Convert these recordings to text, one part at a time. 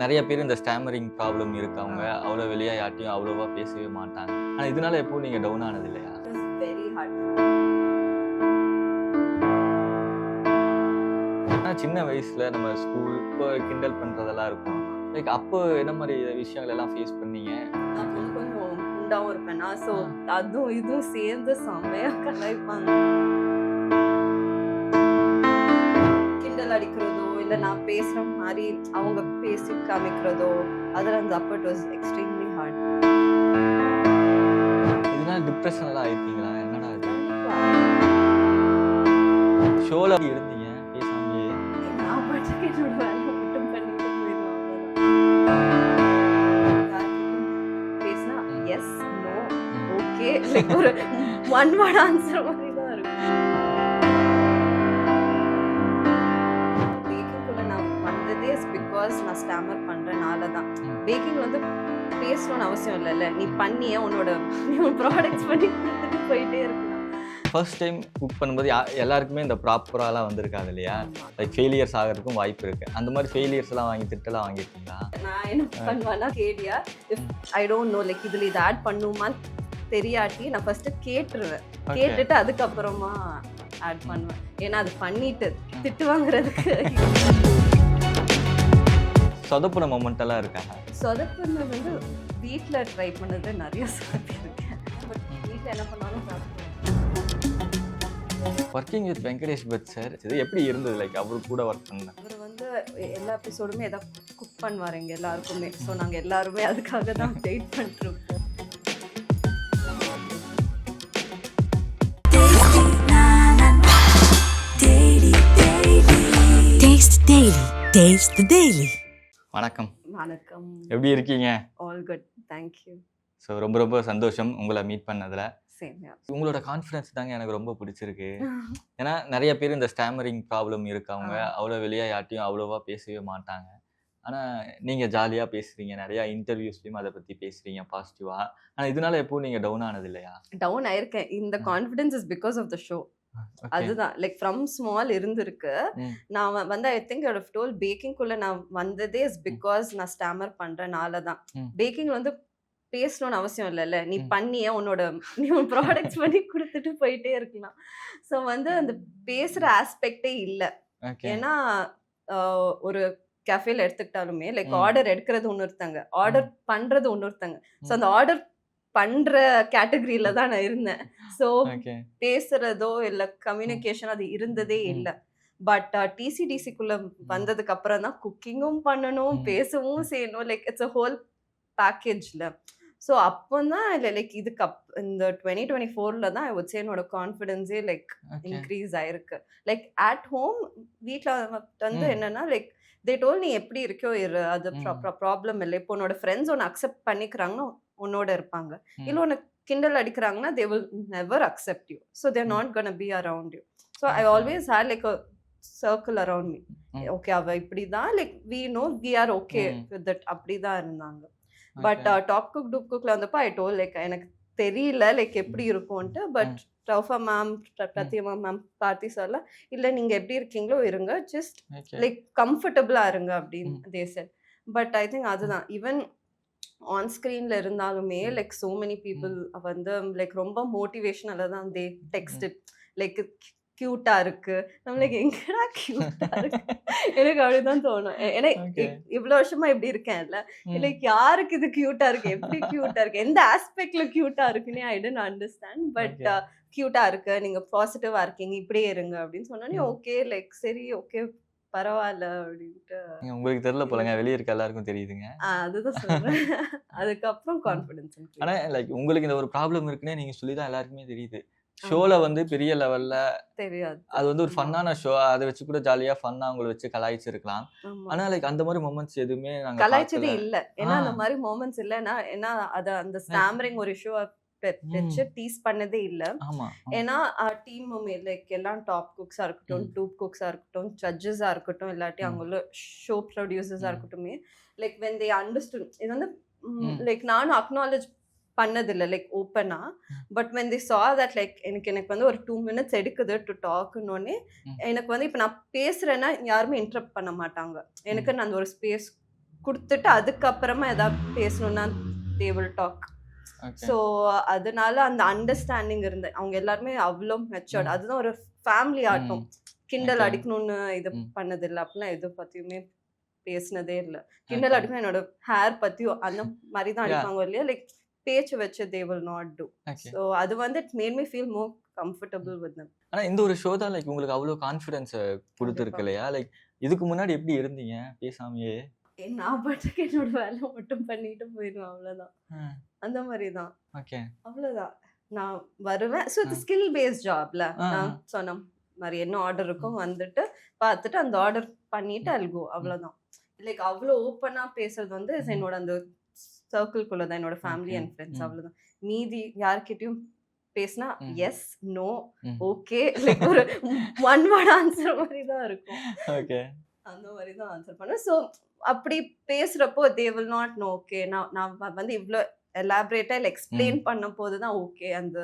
நிறைய பேர் இந்த ஸ்டாமரிங் ப்ராப்ளம் இருக்கவங்க அவ்வளோ வெளியே யார்ட்டையும் அவ்வளோவா பேசவே மாட்டாங்க. ஆனால் இதனால எப்பவும் நீங்கள் டவுன் ஆனது இல்லையா? It was very hard. ஆனால் சின்ன வயசுல நம்ம ஸ்கூல் இப்போ கிண்டல் பண்ணுறதெல்லாம் இருக்கும். லைக் அப்போ என்ன மாதிரி விஷயங்கள் எல்லாம் ஃபேஸ் பண்ணீங்க? நான் கொஞ்சம் குண்டாவும் இருப்பேனா, ஸோ அதுவும் இதுவும் சேர்ந்து செம்மையா கலாய்ப்பாங்க. கிண்டல் அடிக்கிறதோ இல்லை நான் பேசுற மாதிரி அவங்க பேசி காமிக்கிறதோ அதில் அந்த அப்போ இட் வாஸ் எக்ஸ்ட்ரீம்லி ஹார்ட். இதனால டிப்ரெஷன் எல்லாம் ஆயிருக்கீங்களா? என்னடா இது ஷோல இருந்தீங்க பேசாமையே? நான் பாட்டுக்கு என்னோட வேலை மட்டும் பண்ணிட்டு போயிடுவேன். பேசினா எஸ் நோ ஓகே லைக் ஒரு ஒன் வேர்ட் ஆன்சர் மாதிரி தான் இருக்கும். பேக்கிங்குள்ள நான் வந்ததே பிகாஸ் நான் ஸ்டாமர் பண்றனால தான். பேக்கிங் வந்து பேசணும்னு அவசியம் இல்லைல்ல, நீ பண்ணியே உன்னோட ப்ராடக்ட்ஸ் பண்ணி கொடுத்துட்டு போயிட்டே இருக்கலாம். ஃபர்ஸ்ட் டைம் குக் பண்ணும்போது எல்லாருக்குமே இந்த ப்ராப்பராலாம் வந்திருக்காது இல்லையா? லைக் ஃபெயிலியர்ஸ் ஆகிறதுக்கும் வாய்ப்பு இருக்கு. அந்த மாதிரி ஃபெயிலியர்ஸ் எல்லாம் திட்டலாம் வாங்கியிருக்கீங்களா? நான் என்ன பண்ணுவேன்னா கேடியா if I don't know like இதில் இதை ஆட் பண்ணுமா தெரியாட்டி நான் ஃபர்ஸ்ட் கேட்டுருவேன். கேட்டுட்டு அதுக்கப்புறமா ஆட் பண்ணுவேன். ஏன்னா அது பண்ணிட்டு திட்டு வாங்குறதுக்கு. சொதப்புன மொமெண்ட் எல்லாம் இருக்காங்க? சொதப்புன்னு வந்து வீட்டில் ட்ரை பண்ணது நிறைய சொதப்பியிருக்கேன். பட் வீட்டில் என்ன பண்ணாலும் சாப்பிடுவேன். Working with Venkatesh but sir இது எப்படி இருந்தது? லைக் அவரு கூட ஒர்க் பண்ணேன். அவர் வந்து எல்லா எபிசோடுமே ஏதாவது குக் பண்ணுவார் எங்கள் எல்லாருக்குமே. ஸோ நாங்கள் எல்லாருமே அதுக்காக தான் வெயிட் பண்ணிட்டுருப்போம். வணக்கம். வணக்கம். எப்படி இருக்கீங்க? All good, thank you. ஸோ ரொம்ப ரொம்ப சந்தோஷம் உங்களை மீட் பண்ணதில். சேம் யா. உங்களோட கான்ஃபிடன்ஸ் தாங்க எனக்கு ரொம்ப பிடிச்சிருக்கு. ஏன்னா நிறைய பேர் இந்த ஸ்டாமரிங் ப்ராப்ளம் இருக்கவங்க அவ்வளோ வெளியே யார்ட்டையும் அவ்வளோவா பேசவே மாட்டாங்க. ஆனால் நீங்கள் ஜாலியாக பேசுகிறீங்க, நிறையா இன்டர்வியூஸ்லையும் அதை பற்றி பேசுகிறீங்க பாசிட்டிவாக. ஆனால் இதனால எப்பவும் நீங்கள் டவுன் ஆனது இல்லையா? டவுன் ஆயிருக்கேன். இந்த confidence is because of the show. அதுதான் லைக் ஃப்ரம் ஸ்மால் இருந்திருக்கு. நான் வந்து I think I have told பேக்கிங்குள்ள நான் வந்ததே இஸ் பிகாஸ் நான் ஸ்டாமர் பண்றனால தான். பேக்கிங் வந்து பேசணும்னு அவசியம் இல்லைல்ல, நீ பண்ணியே உன்னோட ப்ராடக்ட்ஸ் பண்ணி கொடுத்துட்டு போயிட்டே இருக்கலாம். ஸோ வந்து அந்த பேசுற ஆஸ்பெக்டே இல்லை. ஏன்னா ஒரு கேஃபேல எடுத்துக்கிட்டாலுமே லைக் ஆர்டர் எடுக்கிறது ஒன்னொருத்தாங்க, ஆர்டர் பண்றது ஒன்னொருத்தாங்க. ஸோ அந்த ஆர்டர் பண்ற கேட்டகரியில தான் நான் இருந்தேன். ஸோ பேசுறதோ இல்லை கம்யூனிகேஷன் அது இருந்ததே இல்லை. பட் டிசிடிசிக்குள்ள வந்ததுக்கு அப்புறம் தான் குக்கிங்கும் பண்ணணும், பேசவும் செய்யணும். லைக் இட்ஸ் அ ஹோல் பேக்கேஜ்ல. ஸோ அப்போ தான் இல்லை லைக் இதுக்கு இந்த 2024 தான் ஐ வுட் சே என்னோட கான்ஃபிடென்ஸே லைக் இன்க்ரீஸ் ஆயிருக்கு. லைக் அட் ஹோம் வீட்டில் வந்து என்னன்னா லைக் தே டோல் நீ எப்படி இருக்கியோ இரு, அது ப்ராப்ளம் இல்லை. இப்போ உன்னோட ஃப்ரெண்ட்ஸ் ஒன்று அக்செப்ட் பண்ணிக்கிறாங்கன்னா உன்னோட இருப்பாங்க, இல்லை உனக்கு கிண்டல் அடிக்கிறாங்கன்னா they will never accept you. So they're not gonna be around you. So I always had like a circle around me. Okay அவ இப்படி தான் like we know we are okay with that, அப்படி தான் இருந்தாங்க. பட் டாப் குக் டூப் குக்ல வந்தப்போ I told like எனக்கு தெரியல லைக் எப்படி இருக்கும்ன்ட்டு. But Raufa ma'am, Prathyama ma'am, Parthi சார்ல இல்லை நீங்கள் எப்படி இருக்கீங்களோ இருங்க, ஜஸ்ட் லைக் கம்ஃபர்டபுளாக இருங்க அப்படின்னு they said. But I think அதுதான் ஈவன் ஆன் ஸ்க்ரீன்ல இருந்தாலுமே லைக் சோ மெனி பீப்புள் வந்து லைக் ரொம்ப மோட்டிவேஷனலா தான் தே டெக்ஸ்டட் லைக் கியூட்டா இருக்கு. நம்மளுக்கு எங்கடா கியூட்டா இருக்கு எனக்கு அப்படிதான் தோணும். ஏன்னா இவ்வளவு வருஷமா இப்படி இருக்கேன்ல, லைக் யாருக்கு இது கியூட்டா இருக்கு, எப்படி கியூட்டா இருக்கு, எந்த ஆஸ்பெக்ட்ல கியூட்டா இருக்குன்னு ஐ டோன்ட் அண்டர்ஸ்டாண்ட். பட் கியூட்டா இருக்கு, நீங்க பாசிட்டிவா இருக்கீங்க, இப்படியே இருங்க அப்படின்னு சொன்னோன்னே ஓகே லைக் சரி ஓகே பரவாயில்ல அப்படின்ட்டு. உங்களுக்கு தெரியல போலங்க, வெளியே இருக்க எல்லாருக்கும் தெரியுதுங்க. அதுதான் சொல்றேன். அதுக்கப்புறம் கான்ஃபிடன்ஸ். ஆனா லைக் உங்களுக்கு இந்த ஒரு ப்ராப்ளம் இருக்குன்னே நீங்க சொல்லிதான் எல்லாருக்குமே தெரியுது. ஷோல வந்து பெரிய லெவல்ல தெரியாது, அது வந்து ஒரு ஃபன்னான ஷோ, அதை வச்சு கூட ஜாலியா ஃபன்னா அவங்கள வச்சு கலாய்ச்சிருக்கலாம். ஆனா லைக் அந்த மாதிரி மொமெண்ட்ஸ் எதுவுமே நாங்க கலாய்ச்சதே இல்ல. ஏன்னா அந்த மாதிரி மொமெண்ட்ஸ் இல்லைன்னா ஏன்னா அது அந்த ஸ்டாமரிங் ஒரு ஷோ வச்சு டீஸ் பண்ணதே இல்லை. ஏன்னா டீமுமே லைக் எல்லாம் டாப் குக்ஸா இருக்கட்டும், டூப் குக்ஸா இருக்கட்டும், ஜட்ஜஸா இருக்கட்டும், இல்லாட்டி அவங்கள ஷோ ப்ரொடியூசர்ஸா இருக்கட்டுமே லைக் வென் தே அண்டர்ஸ்டுட் இது வந்து லைக் நானும் அக்னாலேஜ் பண்ணதில்லை லைக் ஓப்பனா. But when they saw that like எனக்கு வந்து ஒரு 2 minutes எடுக்குது டு டாக்னோடனே எனக்கு வந்து இப்போ நான் பேசுறேன்னா யாருமே இன்டரப்ட் பண்ண மாட்டாங்க. எனக்கு அந்த ஒரு ஸ்பேஸ் குடுத்துட்டு அதுக்கப்புறமா ஏதாவது பேசணும்னா they will talk. Okay. So அதனால அந்த அண்டர்ஸ்டாண்டிங் அவங்க எல்லாருமே அவ்வளோ மெச்சூர்ட். ம். அதுதான் ஒரு ஃபேமிலி ஆட்டம். ம். கிண்டல் ஓகே. அடிக்கணும்னு இது ம். பண்ணதில்ல. அப்படிலாம் எது பத்தியுமே பேசினதே இல்ல. ஓகே. கிண்டல் அடிக்கணும் என்னோட ஹேர் பத்தியும் அந்த மாதிரி தான் யா. அடிப்பாங்க இல்லையா? லைக் பேச்சு வச்சு they will not do. Okay. So அது வந்து it made me feel more comfortable with them. ஆனா இந்த ஒரு ஷோ தான் லைக் உங்களுக்கு அவ்வளோ கான்ஃபிடன்ஸ கண்டிப்பா. குடுத்துருக்கு இல்லையா? லைக் இதுக்கு முன்னாடி எப்படி இருந்தீங்க பேசாமயே? நான் பாட்டுக்கு என்னோட வேலை மட்டும் பண்ணிட்டு போயிடுவேன் அவ்வளவுதான். ம். அந்த மாதிரி தான். ஓகே. அவ்வளவுதான். நான் வருவேன். ஸோ இது ஆ. ஸ்கில் பேஸ்ட் ஜாப்ல. ஆ, நான் ஆ. சொன்ன மாதிரி என்ன ஆர்டர் இருக்கோ ம். வந்துட்டு பார்த்துட்டு அந்த ஆர்டர் பண்ணிட்டு ம். I'll go. ம். அவ்வளவுதான். லைக் அவ்வளோ ஓப்பனா பேசுறது வந்து ம். என்னோட அந்த சர்க்கிள்குள்ள தான் என்னோட ஃபேமிலி ஓகே. அண்ட் ஃப்ரெண்ட்ஸ் ம். அவ்வளவுதான். மீதி யார்கிட்டயும் பேசினா ம். எஸ், நோ, ம். ஓகே லைக் ஒரு ஒன் வேர்ட் ஆன்சர் மாதிரி தான் இருக்கும். ஓகே. அந்த மாதிரி தான் ஆன்சர் பண்ணுவேன். ஸோ அப்படி பேசுறப்போ they will not know. Okay நான் வந்து இவ்வளோ எலாபரேட்டா இல்லை எக்ஸ்பிளைன் ம். பண்ணும் போது தான் ஓகே அந்த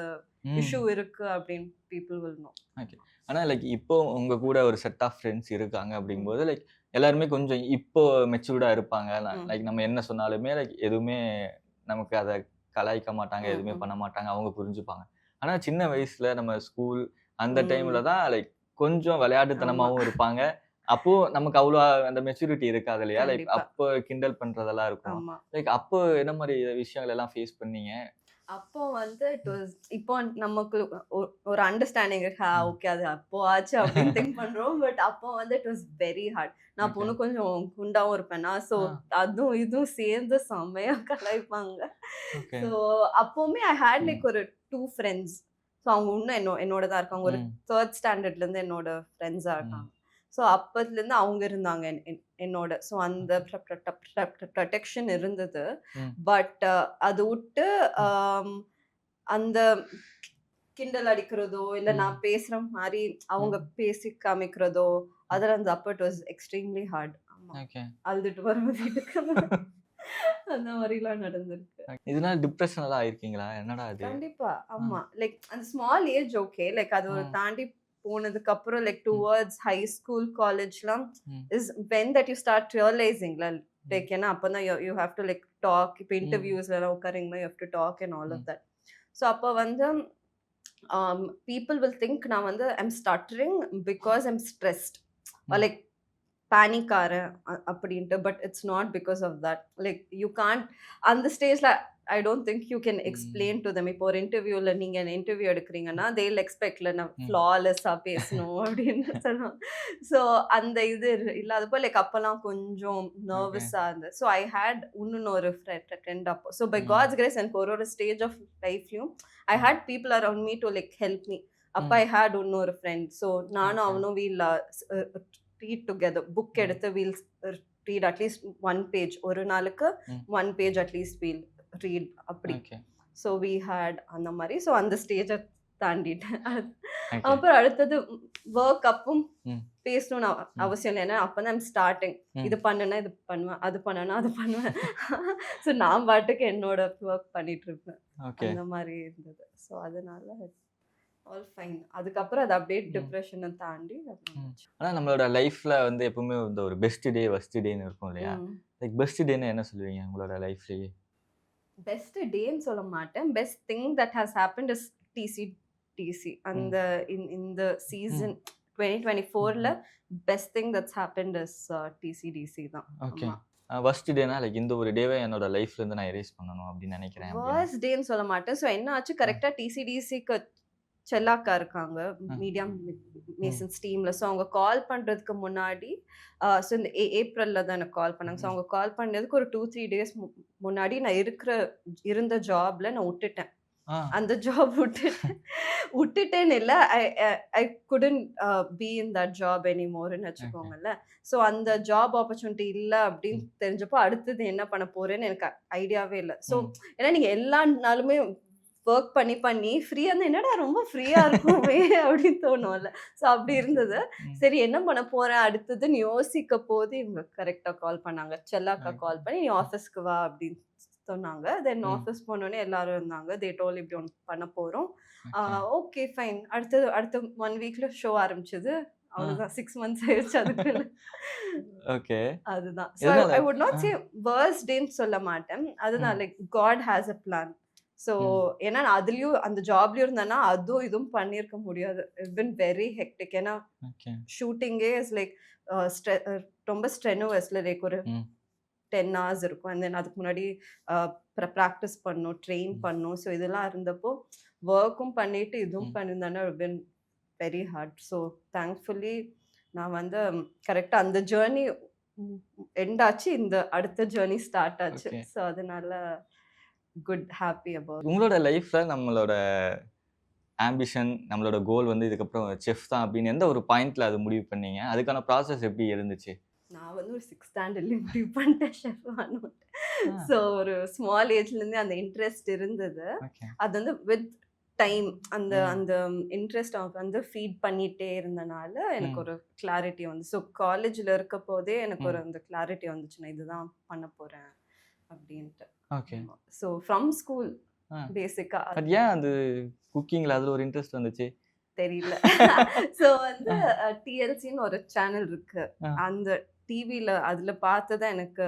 இஷ்யூ ம். இருக்கு அப்படின்னு பீப்புள் வில் நோ. ஓகே. ஆனா லைக் இப்போ உங்க கூட ஒரு செட் ஆஃப் ஃப்ரெண்ட்ஸ் இருக்காங்க அப்படிங்கும்போது லைக் எல்லாருமே கொஞ்சம் இப்போ மெச்சூர்டா இருப்பாங்க. லைக் நம்ம என்ன சொன்னாலுமே லைக் எதுவுமே நமக்கு அத கலாய்க்க மாட்டாங்க. எதுவுமே பண்ண மாட்டாங்க. அவங்க புரிஞ்சுப்பாங்க. ஆனா சின்ன வயசுல நம்ம ஸ்கூல் அந்த டைம்ல தான் லைக் கொஞ்சம் ஆமா விளையாட்டுத்தனமாவும் இருப்பாங்க. அப்போ நமக்கு அவ்வளோ அந்த மெச்சூரிட்டி இருக்காது இல்லையா? லைக் கண்டிப்பா. அப்போ கிண்டல் பண்றதெல்லாம் இருக்கும். ஆமா. லைக் அப்போ என்ன மாரி விஷயங்கள் எல்லாம் ஃபேஸ் பண்ணீங்க? அப்போ வந்து இப்போ நமக்கு ஒரு அண்டர்ஸ்டாண்டிங் இருக்கு. ஓகே அது அப்போ ஆச்சு அப்படின்னு திங்க் பண்றோம். பட் அப்போ வந்து இட் வாஸ் வெரி ஹார்ட். நான் ஓகே. பொண்ணு கொஞ்சம் குண்டாவும் இருப்பேனா. ஸோ ஆ. அதுவும் இதுவும் சேர்ந்து செம்மையா கலாய்ப்பாங்க. ஓகே. ஸோ அப்பவுமே ஐ ஹேட் ம். லைக் ஒரு 2 ஃப்ரெண்ட்ஸ். ஸோ அவங்க இன்னும் என்னோட தான் இருக்காங்க. ஒரு ம். 3rd ஸ்டாண்டர்ட்ல இருந்து என்னோட ஃப்ரெண்ட்ஸா ம். இருக்காங்க. ஸோ அப்பத்துலேருந்து அவங்க இருந்தாங்க என்னோட. ஸோ அந்த ப்ரொடெக்ஷன் இருந்தது. ம். பட் அது விட்டு ம். அந்த கிண்டல் அடிக்கிறதோ, இல்ல ம். நான் பேசுற மாரி அவங்க ம். பேசி காமிக்கிறதோ, ம். அதெல்லாம் அந்த அப்ப இட் வாஸ் எக்ஸ்ட்ரீம்லி ஹார்ட். ஆமா. ஓகே. அழுதுட்டு வருவேன் வீட்டுக்கு. அந்த மாரிலாம் நடந்திருக்கு. இதனால டிப்ரஷனலா ஆயிருக்கீங்களா? என்னடா இது? கண்டிப்பா. ஆ. ஆமா. லைக் அந்த ஸ்மால் ஏஜ் ஓகே. லைக் அது ஒரு ம். தாண்டி போனதுக்கு அப்புறம் லைக் ம். டுவர்ட்ஸ் ஹை ஸ்கூல், காலேஜ்லாம் ம். Is when that you start ரியலைசிங்ல ம். லைக் ஏன்னா அப்பதான் you have to like talk. இப்போ ம். இன்டர்வியூஸ்ல உட்காரிங்கன்னா you have to talk and all of ம். தட். ஸோ அப்போ வந்து people will think நான் வந்து I'm stuttering because I'm stressed or ம். like panic ஆறேன் அப்படின்ட்டு. But it's not because of that. Like you can't அந்த ஸ்டேஜ்ல I don't think you can explain hmm. To them. இப்போ ஒரு இன்டர்வியூல நீங்க இன்டர்வியூ எடுக்கிறீங்கன்னா தேல் எக்ஸ்பெக்ட்ல நான் ம். ஃப்ளாலெஸ்ஸா பேசணும் அப்படின்னு சொல்லுவாங்க. ஸோ அந்த இது இல்லாதப்போ லைக் அப்பெல்லாம் கொஞ்சம் ஓகே. நர்வஸா இருந்தது. ஸோ ஐ ஹேட் இன்னொரு ஃப்ரெண்ட் அப்போ. So by hmm. God's grace எனக்கு ஒரு ஸ்டேஜ் ஆஃப் லைஃப்லயும் I hmm. Had people around me to like help me. அப்போ ம். ஐ ஹேட் இன்னொரு ஃப்ரெண்ட். ஸோ நானும் ஓகே. அவனும் வீல் read together. Book ம். எடுத்து we'll read at least one page. ஒரு நாளுக்கு ம். one page at least we'll read அப்படி. ஓகே. So we had அந்த மாதிரி. ஸோ அந்த ஸ்டேஜை தாண்டிட்டேன். ஓகே. அப்புறம் அடுத்தது ஒர்க் அப்பும் ம். பேசணும்னு ம். அவசியம் இல்லை. ஏன்னா அப்போ தான் ஸ்டார்டிங். ம். இது பண்ணுனா இது பண்ணுவேன், அது பண்ணுனா அது பண்ணுவேன். ஸோ நான் பாட்டுக்கு என்னோட ஒர்க் பண்ணிட்டு இருப்பேன். ஓகே. அந்த மாதிரி இருந்தது. ஸோ அதனால ஆல் ஃபைன். அதுக்கப்புறம் அது அப்படியே ம். டிப்ரெஷனை தாண்டி ம். ஆனா நம்மளோட லைஃப்ல வந்து எப்பவுமே இந்த ஒரு பெஸ்ட் டே, வொர்ஸ்ட் டேன்னு இருக்கும் இல்லையா? லைக் பெஸ்ட் டேன்னா என்ன சொல்லுவீங்க உங்களோட லைஃப்லயே? பெஸ்ட் டேன்னு சொல்ல மாட்டேன். Best thing that has happened is DC. Hmm. அந்த இந்த ம். சீசன் 2024ல hmm. Best thing that's happened is DC தான். ஓகே. ஆமா. வொர்ஸ்ட் டேனா லைக் இந்த ஒரு டேவை என்னோட லைஃப்ல இருந்து நான் எரேஸ் பண்ணணும் அப்படின்னு நினைக்கிறேன் அப்படின்னா? வர்ஸ்ட் டேன்னு சொல்ல மாட்டேன். ஸோ என்ன ஆச்சு ம். கரெக்டாக டிசிக்கு செல்லாக்கா இருக்காங்க ம். மீடியா ம். மேசன்ஸ் டீம்ல. ஸோ அவங்க கால் பண்றதுக்கு முன்னாடி ஸோ இந்த ஏப்ரல்ல தான் எனக்கு கால் பண்ணாங்க. ஸோ ம். அவங்க கால் பண்ணதுக்கு ஒரு 2-3 டேஸ் முன்னாடி நான் இருந்த ஜாப்ல நான் விட்டுட்டேன். ஆ. அந்த ஜாப் விட்டுட்டேன்னு இல்லை, I couldn't be in that job எனிமோர்னு ஓகே. வச்சுக்கோங்களேன். ஸோ அந்த ஜாப் ஆப்பர்ச்சுனிட்டி இல்லை அப்படின்னு ம். தெரிஞ்சப்போ அடுத்தது என்ன பண்ண போறேன்னு எனக்கு ஐடியாவே இல்லை. So hmm. ஏன்னா நீங்க எல்லா நாளுமே ஒர்க் பண்ணி ஃப்ரீயா இருந்தா என்னடா ரொம்ப ஃப்ரீயா இருக்குமே அப்படின்னு தோணும்ல. ஸோ அப்படி இருந்தது. ம். சரி என்ன பண்ண போறேன் அடுத்ததுன்னு யோசிக்க போது இவங்க கரெக்டா கால் பண்ணாங்க. செல்லாக்கா ஓகே. கால் பண்ணி நீ ஆஃபீஸ்க்கு வா அப்படின்னு சொன்னாங்க. தென் ம். ஆஃபீஸ் போனோடனே எல்லாரும் இருந்தாங்க. தே டோல் இப்படி ஒன்று பண்ண போறோம். ஓகே. Okay fine. அடுத்த 1 வீக்ல ஷோ ஆரம்பிச்சது. அவ்வளவுதான் 6 months ஆயிடுச்சு அதுக்குள்ள. ஓகே. அதுதான். ஸோ எதனால? I would not say worst டேன்னு சொல்ல மாட்டேன். அதுதான் ம். Like God has a plan. So hmm. ஏன்னா நான் அதுலயும் அந்த ஜாப்லயும் இருந்தேன்னா அதுவும் இதுவும் பண்ணியிருக்க முடியாது. It's been very hectic. ஏன்னா ஓகே. ஷூட்டிங்கே இஸ் லைக் ரொம்ப ஸ்ட்ரெனுவஸ்ல லைக் ஒரு ம். 10 hours இருக்கும். அண்ட் தென் அதுக்கு முன்னாடி ப்ராக்டிஸ் பண்ணணும், ட்ரெயின் ம். பண்ணணும். ஸோ இதெல்லாம் இருந்தப்போ ஒர்க்கும் பண்ணிட்டு இதுவும் ம். பண்ணியிருந்தேன்னா been very hard. So thankfully நான் வந்து கரெக்டாக அந்த ஜேர்னி எண்ட் ஆச்சு. இந்த அடுத்த ஜேர்னி ஸ்டார்ட் ஆச்சு. ஓகே. ஸோ அதனால குட் ஹாப்பி அபவுட். உங்களோட லைஃப்ல நம்மளோட ஆம்பிஷன், நம்மளோட கோல் வந்து இதுக்கப்புறம் செஃப் தான் அப்படின்னு எந்த ஒரு பாயிண்ட்ல அது முடிவு பண்ணீங்க? அதுக்கான ப்ராசஸ் எப்படி இருந்துச்சு? நான் வந்து ஒரு 6th ஸ்டாண்டர்ட்லேயே முடிவு பண்ணிட்டேன் ஷெஃப் ஆகணும்னு. ஆ. ஸோ ஒரு ஸ்மால் ஏஜ்லேருந்தே அந்த இன்ட்ரெஸ்ட் இருந்தது. ஓகே. அது வந்து வித் டைம் அந்த ம். அந்த இன்ட்ரெஸ்ட் வந்து ஃபீட் பண்ணிட்டே இருந்தனால எனக்கு ம். ஒரு கிளாரிட்டி வந்து. ஸோ காலேஜ்ல இருக்க போதே எனக்கு ஒரு ம். அந்த கிளாரிட்டி வந்துச்சு, நான் இதுதான் பண்ண போறேன் அப்படின்ட்டு. ஓகே. ஸோ ஃப்ரம் ஸ்கூல் ஆ. பேசிக்கா பட் ஏன் அது குக்கிங்ல அதுல ஒரு இன்ட்ரெஸ்ட் வந்துச்சு? தெரியல. ஸோ வந்து ஆ. டிஎல்சின்னு ஒரு சேனல் இருக்கு. ஆ. அந்த டிவில அதுல பார்த்துதான் எனக்கு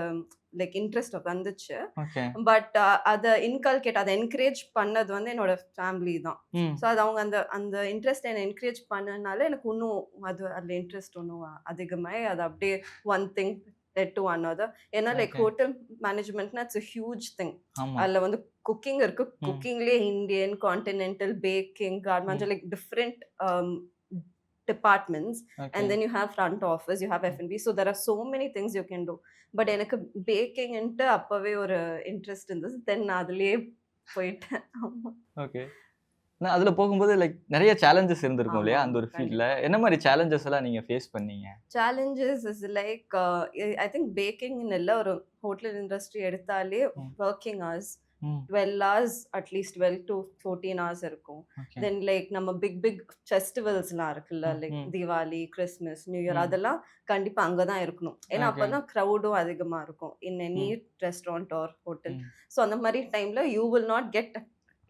லைக் இன்ட்ரெஸ்ட் வந்துச்சு. ஓகே. பட் அத இன்கல்கேட் அத என்கரேஜ் பண்ணது வந்து என்னோட ஃபேமிலி தான். ம். ஸோ அது அவங்க அந்த அந்த இன்ட்ரெஸ்ட் என்ன என்கரேஜ் பண்ணனால எனக்கு இன்னும் அதுல இன்ட்ரெஸ்ட் இன்னும் அதிகமாகி அது அப்படியே one thing led to another. ஏன்னா லைக் ஓகே. ஹோட்டல் மேனேஜ்மெண்ட்னா இட்ஸ் a ஹியூஜ் திங். ஆமா. அதுல வந்து குக்கிங் இருக்கு. ம். குக்கிங்லயே Indian, continental, baking, garments hmm. Like different departments. ஓகே. And then you have front office, you have ம். F&B. So there are so many things you can do. But எனக்கு packing அப்பவே ஒரு இன்ட்ரெஸ்ட் இருந்தது. தென் நான் அதுலயே போயிட்டேன். ஆமா. ஓகே. நான் அதுல போகும்போது லைக் நெறைய சேலஞ்சஸ் இருந்திருக்கும் ஆமா, இல்லையா? அந்த ஆமா. ஒரு ஃபீல்ட்ல. கண்டிப்பா. என்ன மாரி சேலஞ்சஸ் எல்லாம் நீங்க ஃபேஸ் பண்ணீங்க? Challenges is like I think baking இல்ல ஒரு ஹோட்டல் இண்டஸ்ட்ரி எடுத்தாலே ம். working hours ம். 12 hours அட்லீஸ்ட் 12 to 14 hours இருக்கும். ஓகே. தென் லைக் நம்ம பிக் ஃபெஸ்டிவல்ஸ்லாம் இருக்குல்ல, ம். லைக் ம். தீபாவளி, கிறிஸ்மஸ், நியூ இயர் ம். அதெல்லாம் கண்டிப்பா அங்க தான் இருக்கணும். ஏன்னா ஓகே. அப்பதான் க்ரௌடும் அதிகமா இருக்கும் in any hmm. Restaurant or hotel. Hmm. So அந்த மாதிரி டைம்ல you will not get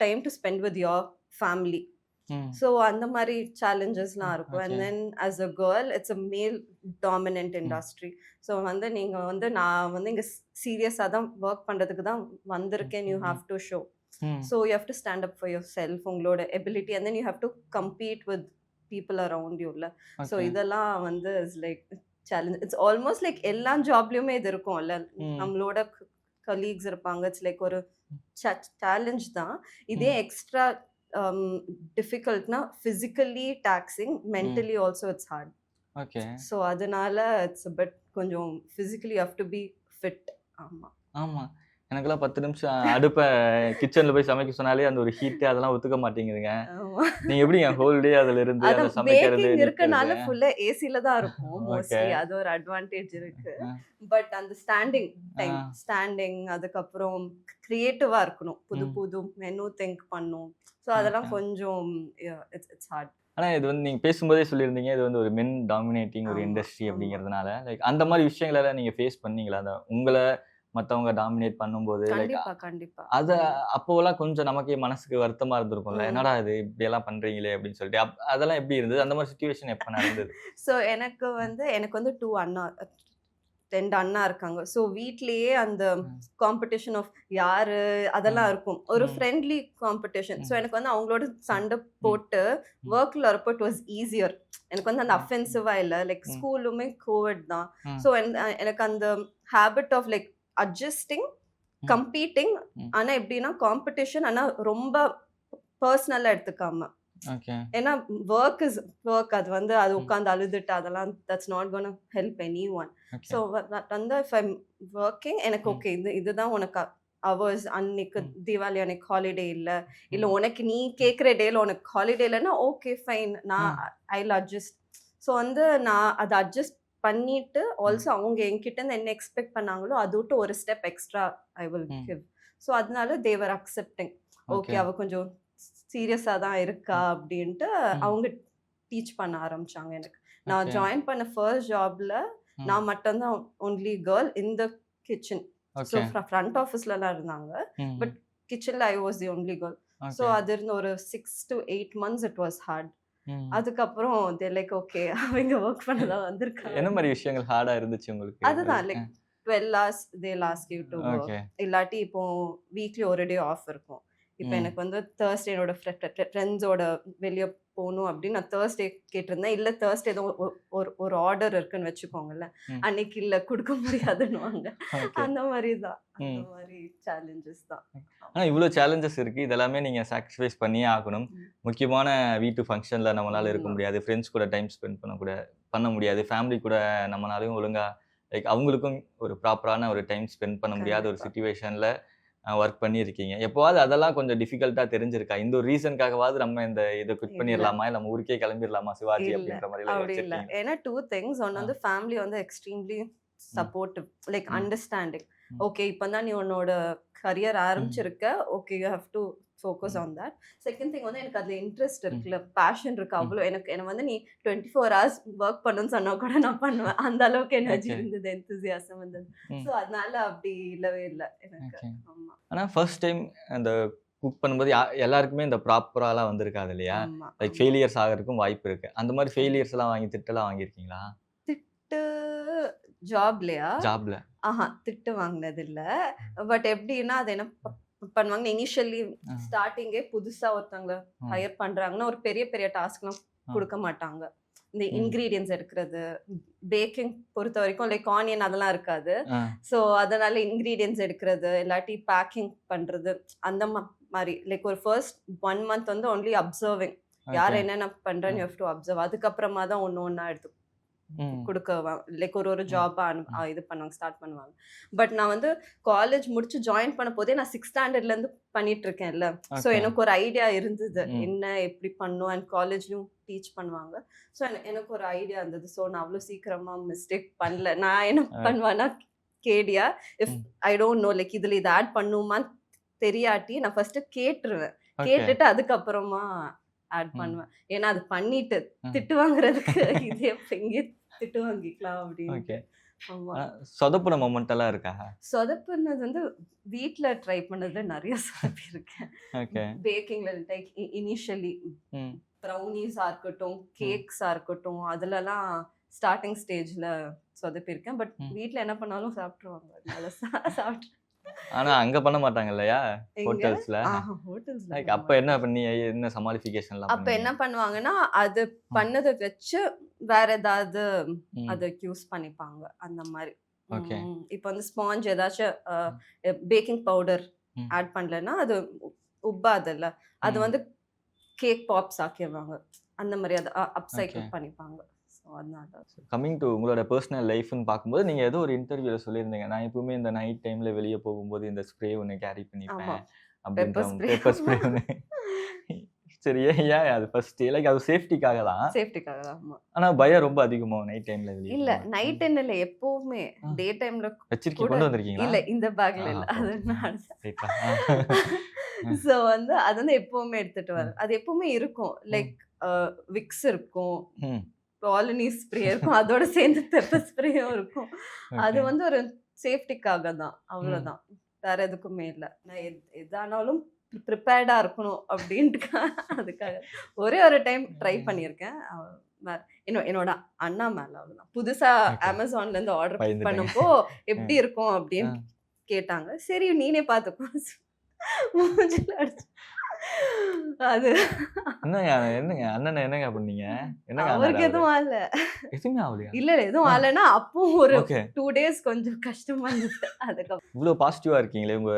time to spend with your family. Hmm. So அந்த மாதிரி சேலஞ்சஸ்லாம் இருக்கும். And okay. Then as a girl it's a male dominant ம். இண்டஸ்ட்ரி. ஸோ வந்து நீங்கள் வந்து நான் வந்து இங்கே சீரியஸாக தான் ஒர்க் பண்ணுறதுக்கு தான் வந்திருக்கேன். You hmm. Have to show. Hmm. So you have to stand up for yourself, உங்களோட எபிலிட்டி. And then you have to compete with people around யூல. So okay. இதெல்லாம் வந்து is like challenge. It's almost like எல்லா ஜாப்லேயுமே இது இருக்கும்ல. ம். நம்மளோட கலீக்ஸ் இருப்பாங்க. இட்ஸ் லைக் ஒரு சேலஞ்ச் தான். இதே ம். எக்ஸ்ட்ரா டிஃபிகல்ட்னா ஃபிசிக்கலி டாக்ஸிங், ம். Mentally also it's hard. Okay. So அதனால இட்ஸ் a bit கொஞ்சம் physically you have to be fit. ஆமா. ஆமா. எனக்கெல்லாம் 10 நிமிஷம் அடுப்ப கிச்சன்ல போய் சமைக்க சொன்னாலே அந்த ஒரு ஹீட் அதெல்லாம் ஒத்துக்க மாட்டேங்குதுங்க. ஆமா. நீங்க எப்படிங்க ஹோல் டே அதுல இருந்து அந்த அதான் சமைக்கிறது, பேக்கிங் நிக்கிறது? இருக்கனால ஃபுல்லா ஏசில தான் இருக்கும் ஓகே. மோஸ்ட்லி. அது ஒரு அட்வான்டேஜ் இருக்கு. அ. பட் அந்த ஸ்டாண்டிங் ஆ. டைம், ஸ்டாண்டிங் அதுக்கப்புறம் கிரியேட்டிவா இருக்கணும். புது ம். புது மெனு திங்க் பண்ணணும். ஸோ அதெல்லாம் ஓகே. கொஞ்சம் இட்ஸ் ஹார்ட். ஆனா இது வந்து நீங்க பேசும்போதே சொல்லியிருந்தீங்க, இது வந்து ஒரு மென் டாமினேட்டிங் ஒரு ஆமா, இண்டஸ்ட்ரி ஆமா. அப்படிங்கிறதுனால, லைக் அந்த மாரி விஷயங்களெல்லாம் நீங்க ஃபேஸ் பண்ணீங்களா? அந்த உங்கள மத்தவங்க டாமினேட் பண்ணும்போது, லைக் கண்டிப்பா, கண்டிப்பா. அத அப்போலாம் கொஞ்சம் நமக்கே மனசுக்கு வருத்தமா இருந்திருக்கும்ல. ம். என்னடா இது இப்படியெல்லாம் பண்றீங்களே அப்படின்னு சொல்லிட்டு. அதெல்லாம் எப்படி இருந்தது? அந்த மாரி சிச்சுவேஷன் எப்ப நடந்தது? ஸோ எனக்கு வந்து 2 அண்ணா 2 அண்ணா இருக்காங்க. ஸோ வீட்லயே அந்த ம். காம்படிஷன் ஆஃப் யாரு அதெல்லாம் ம். இருக்கும். ஒரு ம். Friendly competition. ஸோ ம். எனக்கு வந்து அவங்களோட சண்டை ம். போட்டு ம். ஒர்க்ல வரப்போ இட் வாஸ் ஈஸியர். எனக்கு வந்து அந்த ம். அஃபென்சிவா இல்ல. லைக் ம். ஸ்கூலுமே கோவிட் தான். ம். ஸோ எனக்கு அந்த ஹேபிட் ஆஃப் லைக் அட்ஜஸ்டிங், ம். கம்பீட்டிங். ம். ஆனா எப்படின்னா காம்படிஷன் ஆனா ரொம்ப பர்சனலா எடுத்துக்காம. ஓகே. ஏன்னா ஒர்க் இஸ் ஒர்க். அது வந்து அது ம். உட்காந்து அழுதுட்டு அதெல்லாம் that's not gonna help anyone. Okay. So வந்து இஃப் ஐம் ஒர்க்கிங் எனக்கு ம். ஓகே இதுதான் உனக்கு ஹவர்ஸ். அன்னைக்கு ம். தீபாவளி அன்னைக்கு ஹாலிடே இல்ல. இல்ல ம். உனக்கு நீ கேட்குற டேல உனக்கு ஹாலிடே இல்லைன்னா ஓகே ஃபைன், நான் ம். I will adjust. ஸோ வந்து நான் அதை அட்ஜஸ்ட் பண்ணிட்டு ம். ஆல்சோ அவங்க என்கிட்ட இருந்து என்ன எக்ஸ்பெக்ட் பண்ணாங்களோ அது விட்டு ஒரு ஸ்டெப் எக்ஸ்ட்ரா ஐ வில் ம். கிவ். ஸோ அதனால தேவர் அக்செப்டிங். Okay okay. அவ கொஞ்சம் சீரியஸா தான் இருக்கா ம். அப்படின்ட்டு ம். அவங்க டீச் பண்ண ஆரம்பிச்சாங்க எனக்கு. நான் ஓகே. ஜாயின் பண்ண ஃபர்ஸ்ட் ஜாப்ல ம். நான் மட்டும்தான் only girl in the kitchen. So okay. Front ஆஃபீஸ்லலாம் இருந்தாங்க. ம். பட் கிச்சன்ல I was the only girl. So okay. அது இருந்த ஒரு 6 to 8 months it was hard. ம். அதுக்கப்புறம் லைக் ஓகே அவங்க ஒர்க் பண்ண தான் வந்திருக்காங்க. என்ன மாரி விஷயங்கள் ஹார்டா இருந்துச்சு உங்களுக்கு? அதுதான் like 12 hours they'll ask you to work. Okay. இல்லாட்டி இப்போ வீக்லி ஒரு டே ஆஃப் இருக்கும். இப்போ ம். எனக்கு வந்து Thursday என்னோட ஃப்ரெண்ட்ஸோட வெளிய போணும் அப்படின்னு நான் Thursday கேட்டிருந்தேன். இல்ல Thursday ஏதோ ஒரு ஆர்டர் இருக்குன்னு வச்சுக்கோங்களேன். ம். அன்னைக்கு இல்ல குடுக்க முடியாதுன்னுவாங்க. ஓகே. அந்த மாரி தான். அந்த ம். மாரி சேலஞ்சஸ் தான். ஆனா இவ்ளோ சேலஞ்சஸ் இருக்கு. இதெல்லாமே நீங்க சாக்ரிஃபைஸ் பண்ணியே ஆகணும். ம். முக்கியமான வீட்டு ஃபங்ஷன்ல நம்மளால இருக்க ஆமா. முடியாது. ஃப்ரெண்ட்ஸ் கூட டைம் ஸ்பெண்ட் பண்ண முடியாது. ஃபேமிலி கூட நம்மனாலயும் ஒழுங்கா லைக் அவங்களுக்கும் ஒரு ப்ராப்பரான ஒரு டைம் ஸ்பெண்ட் பண்ண முடியாத ஒரு கண்டிப்பா. சிச்சுவேஷன்ல ஒர்க் பண்ணியிருக்கீங்க. எப்பவாவது அதெல்லாம் கொஞ்சம் டிஃபிகல்ட்டா தெரிஞ்சிருக்கா? இந்த ஒரு ரீசன்க்காகவாவது நம்ம இத குவிட் இல்ல. பண்ணிறலாமா? இல்ல நம்ம ஊருக்கே கிளம்பிறலாமா சிவாஜி இல்ல. அப்படின்ற மாரிலாம் அப்படி இல்ல. யோசிச்சிருக்கீங்களா? ஏன்னா 2 திங்ஸ். ஒண்ணு ஆ. வந்து ஃபேமிலி வந்து extremely hmm. Supportive. Like hmm. Understanding. Hmm. Okay இப்ப தான் நீ உன்னோட கரியர் ம். ஆரம்பிச்சிருக்க. Okay you have to focus hmm. On that. Second thing வந்து எனக்கு அதுல இன்ட்ரெஸ்ட் ம். இருக்குல்ல. பேஷன் இருக்கு. ம். அவ்ளோ என்ன வந்து நீ 24 ஹார்ஸ் வொர்க் பண்ணணும்னு சொன்னா கூட நான் பண்ணுவேன். அந்த அளவுக்கு எனர்ஜி ஓகே. இருந்தது. எந்தூசியாசம் இருந்தது. ம். ஸோ அதனால அப்படி இல்லவே இல்ல எனக்கு. ஓகே. ஆமா. ஆனா ஃபர்ஸ்ட் டைம் அந்த குக் பண்ணும்போது எல்லாருக்குமே இந்த ப்ராப்பராலாம் வந்திருக்காது இல்லையா? ஆமா. லைக் ஆமா. ஃபெயிலியர்ஸ் ஆகறதுக்கும் வாய்ப்பு இருக்கு. அந்த மாரி கண்டிப்பா. ஃபெயிலியர்ஸ்லாம் திட்டுலாம் வாங்கியிருக்கீங்களா? திட்டு ஜாப்லயா? ஜாப்ல? திட்டு வாங்குனது இல்ல. பட் எப்படின்னா, அது என்ன பண்ணுவாங்க, இனிஷியலி ஆ. ஸ்டார்ட்டிங்கே புதுசா ஒருத்தவங்கள ம். ஹையர் பண்றாங்கன்னா, ஒரு பெரிய பெரிய டாஸ்க்லாம் ஆ. குடுக்க மாட்டாங்க. இந்த ம். இன்கிரீடியன்ட்ஸ் எடுக்கிறது, பேக்கிங் பொறுத்தவரைக்கும் லைக் ஆனியன் அதெல்லாம் இருக்காது. ஆ. ஸோ, அதனால இன்கிரீடியன்ட்ஸ் எடுக்கிறது, இல்லாட்டி பேக்கிங் பண்றது, அந்த மாரி. லைக் ஒரு ஃபர்ஸ்ட் 1 மந்த் வந்து ஒன்லி அப்சர்விங். யார் ஓகே. என்னென்ன பண்றான்னு யூ ஹேவ் டு அப்சர்வ். அதுக்கப்புறமா தான் ஒண்ணு ஒண்ணா எடுத்து ம். லைக் ஒரு ம். ஜாபா ம். இது பண்ணுவாங்க, ஸ்டார்ட் பண்ணுவாங்க. பட் நான் வந்து காலேஜ் முடிச்சு ஜாயின் பண்ண போதே நான் 6th ஸ்டாண்டர்ட்லேருந்து பண்ணிட்டு இருக்கேன்ல. So okay. எனக்கு ஒரு ஐடியா இருந்தது. ம். என்ன எப்படி பண்ணும் அண்ட் காலேஜ்லயும் டீச் பண்ணுவாங்க. ஸோ எனக்கு ஒரு ஐடியா இருந்தது. ஸோ நான் அவ்வளோ சீக்கிரமா மிஸ்டேக் பண்ணல. நான் என்ன பண்ணுவேன்னா கேடியா இஃப் ம். ஐ டோன்ட் நோ லைக் இதுல இது ஆட் பண்ணுமான்னு தெரியாட்டி நான் ஃபர்ஸ்ட் கேட்டுருவேன். ஓகே. கேட்டுட்டு அதுக்கப்புறமா ஆட் ம். பண்ணுவேன். ஏன்னா அது பண்ணிட்டு ம். திட்டு வாங்குறதுக்கு இதே இங்கே திட்டு வாங்கிக்கலாம் அப்படின்ட்டு. ஓகே. ஆமா. சொதப்புன மொமெண்ட் எல்லாம் இருக்கா? சொதப்புனது வந்து வீட்ல ட்ரை பண்ணது நெறைய சொதப்பியிருக்கேன். ஓகே. பேக்கிங்ல லைக் இனிஷியலி ம். ப்ரௌனீஸா இருக்கட்டும், ம். கேக்ஸா இருக்கட்டும், அதுலலாம் ஸ்டார்ட்டிங் ஸ்டேஜ்ல சொதப்பியிருக்கேன். பட் ம். வீட்ல என்ன பண்ணாலும் சாப்பிட்டுருவாங்க. அதனால சாப்பிட்டு ஆனா அங்க பண்ண மாட்டாங்க இல்லையா? எங்க? ஹோட்டல்ஸ்ல. ஹோட்டல்ஸ்ல லைக் பண்ண அப்ப என்ன மாட்டாங்க. பண்ணி என்ன சமாளிஃபிகேஷன்லாம் அப்ப பண்ணீங்க? என்ன பண்ணுவாங்கன்னா, அது ம். பண்ணத வச்சு வேற ஏதாவது ம். அதுக்கு யூஸ் பண்ணிப்பாங்க. அந்த மாரி. ஓகே. இப்ப வந்து ஸ்பாஞ்ச் ஏதாச்சும் ம். பேக்கிங் பவுடர் ம். ஆட் பண்ணலன்னா, அது உப்பாதுல்ல. அது ம். வந்து கேக் பாப்ஸ் ஆக்கிருவாங்க. அந்த மாரி அத ஓகே. அப்சைக்கிள் பண்ணிப்பாங்க. ஸோ அதனால. கம்மிங் டூ உங்களோட பெர்சனல் லைஃப்ன்னு பார்க்கும்போது, நீங்க ஏதோ ஒரு இன்டர்வியூல சொல்லியிருந்தீங்க. நான் எப்பவுமே இந்த நைட் டைம்ல வெளிய போகும்போது இந்த ஸ்ப்ரே ஒண்ணு கேரி ஆமா. பண்ணிப்பேன். அப்படின்ற பெப்பர் ஸ்ப்ரே. பெப்பர் ஸ்ப்ரே ஒண்ணு. சரி ஏன் அது ஃபர்ஸ்ட் லைக் அது சேஃப்டிக்காக தான். சேஃப்டிக்காக தான். ஆமா. ஆனா பயம் ரொம்ப அதிகமாகும் நைட் டைம்ல வெளிய இல்ல போகும்போது. நைட் இல்ல எப்பவுமே. ஆ. டே டைம்ல வச்சிருக்கீங்க கூட கொண்டு வந்திருக்கீங்களா? இல்ல இந்த பேக்ல ஆ இல்ல. அப்ப அது ஓகே. நான் ரைட்டா. ஸோ வந்து அது வந்து எப்பவுமே எடுத்துட்டு ம். வரேன். அது எப்பவுமே இருக்கும். லைக் ம். விக்ஸ் இருக்கும். ம். காலனி ஸ்ப்ரே இருக்கும். அதோட சேர்ந்து பெப்பர் ஸ்ப்ரேயும் இருக்கும். அது ஓகே. வந்து ஒரு சேஃப்டிக்காக தான். ம். அவ்வளோதான். வேற எதுக்குமே இல்ல. நான் எதானாலும் ப்ரிப்பேர்டா இருக்கணும் அப்படின்ட்டு அதுக்காக. ஒரே ஒரு டைம் ட்ரை பண்ணியிருக்கேன். என்னோட அண்ணா மேல அவ்வளோதான். புதுசா ஓகே. Amazonலேருந்து ஆர்டர் பயந்துட்டேங்க. பண்ணப்போ எப்படி இருக்கும் ஆ. அப்படின்னு கேட்டாங்க. சரி நீனே பார்த்துக்கோ. மூஞ்சில அடிச்சு அது என்னங்க அண்ணன என்னங்க பண்ணீங்க? என்னங்க ஆனாரு அவருக்கு அவரு? எதுவும் ஆகல. எதுவுமே ஆவலையா? இல்ல எதுவும் ஆ. ஆகலன்னா, அப்பவும் ஒரு ஓகே. 2 டேஸ் கொஞ்சம் கஷ்டமா இருந்தது. அதுக்கப்புறம் இவ்ளோ பாசிட்டிவா இருக்கீங்களே! உங்க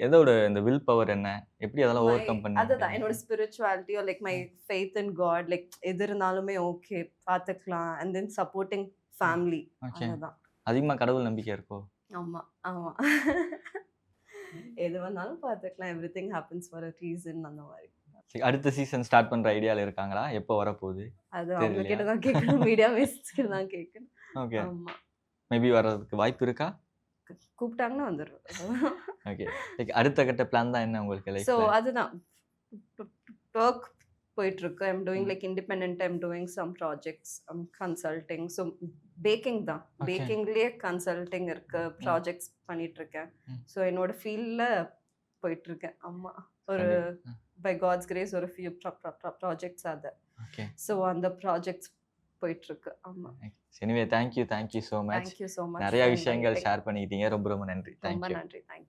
எதோட இந்த வில் பவர் என்ன? எப்படி அதெல்லாம் மை ஓவர் கம் பண்ணீங்க? அதுதான் என்னோட ஸ்பிரிச்சுவாலிட்டி லைக் மை ம். ஃபெய்த் இன் காட் லைக் எது இருந்தாலுமே ஓகே பார்த்துக்கலாம். அண்ட் தென் சப்போர்ட்டிங் ம். ஃபேமிலி. ஓகே. அதுதான். அதிகமா கடவுள் நம்பிக்கை இருக்கோ? ஆமா, ஆமா. எது வந்தாலும் பார்த்துக்கலாம். Everything happens for a reason அந்த மாரி. சரி அடுத்த சீசன் ஸ்டார்ட் பண்ற ஐடியால இருக்காங்களா? எப்போ வரப்போகுது? அது அவங்க தெரியலையா? கிட்ட தான் கேட்கணும். மீடியா மிஸ்க்கு தான் கேட்கணும். ஓகே. ஆமா. மேபி வர்றதுக்கு வாய்ப்பு இருக்கா? கூப்பிட்டாங்கன்னா வந்துருவேன். ஓகே. லைக் அடுத்த கட்ட பிளான் தான் என்ன உங்களுக்கு ஸோ லைஃப்ல? அதுதான். ஒர்க் போயிட்டுருக்கு. I'm doing hmm. Like independent I'm doing some projects consulting. So banking தான். ஓகே. பேக்கிங்லேயே கன்சல்டிங் இருக்கு. ம். ப்ராஜெக்ட்ஸ் பண்ணிட்டுருக்கேன். ம். ஸோ என்னோட ஃபீல்டில் போயிட்டுருக்கேன். ஆமா. ஒரு கண்டிப்பா. பை காட்ஸ் கிரேஸ் ஒரு ஃபியூ ப்ராஜெக்ட்ஸ் அது. ஓகே. ஸோ அந்த ப்ராஜெக்ட்ஸ் போயிட்டு இருக்கு. ஆமா. Anyway thank you so much. Thank you so much நிறைய ஃபார் விஷயங்கள் இன்வைட்டிங். ஷேர் பண்ணிக்கிட்டீங்க. ரொம்ப ரொம்ப நன்றி. ரொம்ப தேங்க் யூ. நன்றி. தேங்க்